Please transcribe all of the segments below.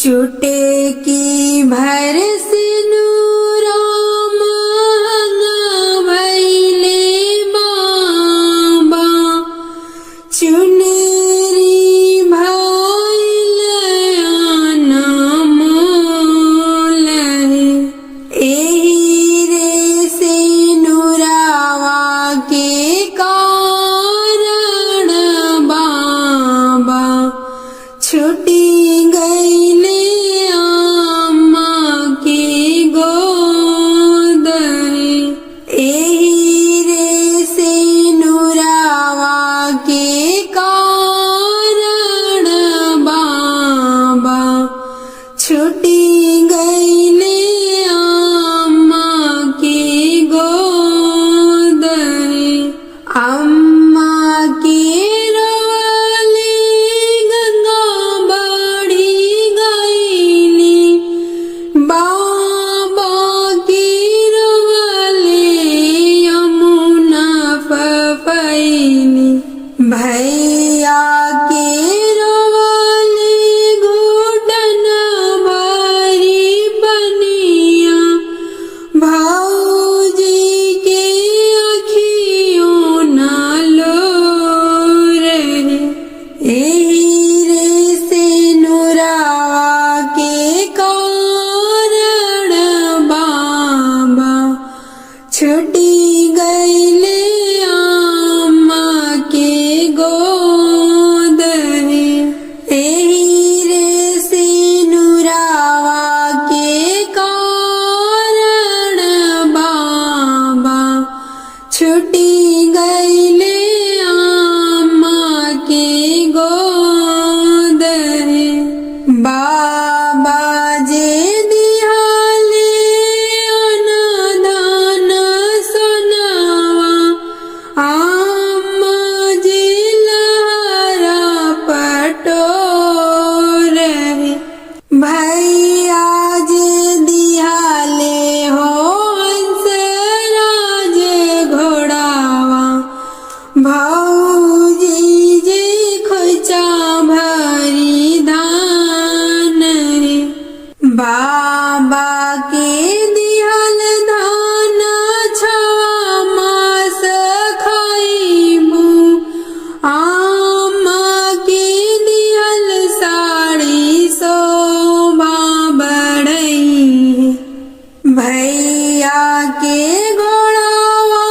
छूटे की भर सिनुरा महंगा भइले बाबा, चुनरी भइले अनमोल एही रे सिनुरावा के कारण बाबा, छूटी गईले अम्मा के गोद एही रे सिनुरावा के कारण बाबा, छूटी गईले अम्मा के गोद अम्मा के रोले गंगा बढ़ी गईली, बाबा के रोले यमुना फफैली, भैया के रोले घुटन भरी बनिया, भौजी के अखियों ना लोर एही रे सिनुरावा के कारण बाबा, छूटी गईले अम्मा के गोद एही रे सिनुरावा के कारण बाबा, छूटी गईले अम्मा के गोद बाबा जे दिहाले अनदान सोनावा, अम्मा जी लहरा पटोर भैया जे दिहाले हो हंसराज घोड़ावा, भौजी जे खोइचा भरी धान बाबा के दिहल धान छवा मास खाइबू, अम्मा के दिहल साड़ी शोभा बढ़ई, भैया के घोड़ावा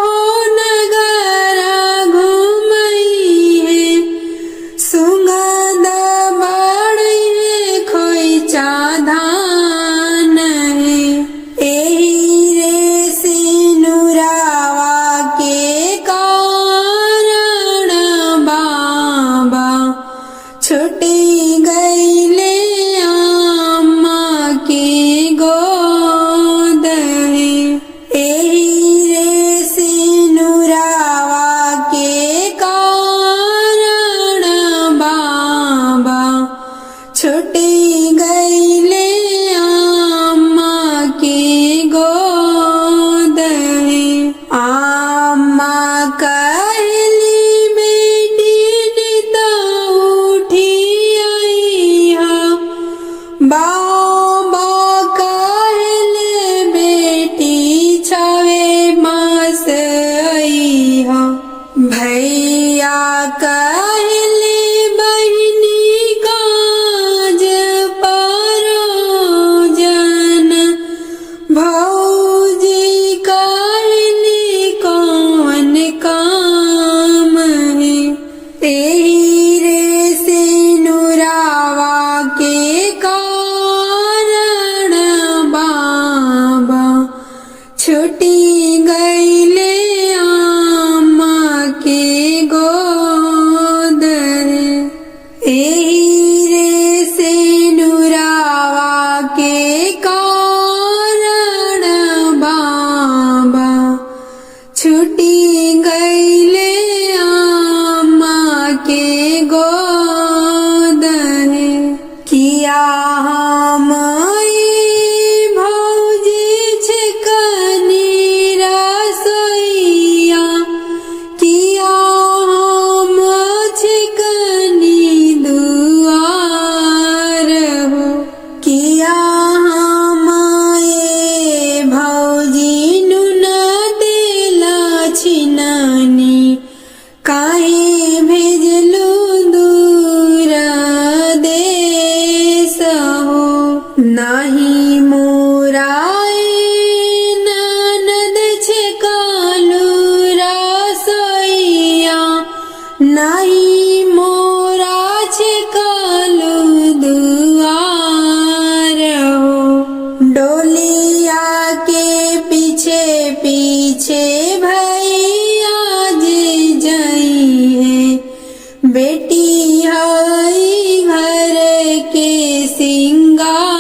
हो नगर घूमई है, सुगंध बढ़ई है खोइचा धान एही रे सिनुरावा के कारण बाबा, छूटी गईले अम्मा के गोद एही रे सिनुरावा के कारण बाबा, छूटी गईले अम्मा के गोद अम्मा कहली बेटी नित उठी आईहा, बाबा कहले बेटी छवे मास आईहा, भैया कहले बहिनी काज परोजन, भौजी कहली कौन काम है एही रे सिनुरावा के कारण बाबा, छूटी गईले अम्मा के गोद एही रे सिनुरावा के कारण बाबा, छूटी गईले अम्मा के गोद किया हम भौजी छिकनी रसोइया, किया हम छिकनी दुआर हो नाही मोराए ननद छे कालू रसोइया नाही मोरा छे कालू दुआर हो डोलिया के पीछे पीछे भैया जे जई है बेटी हई घर के सिंगार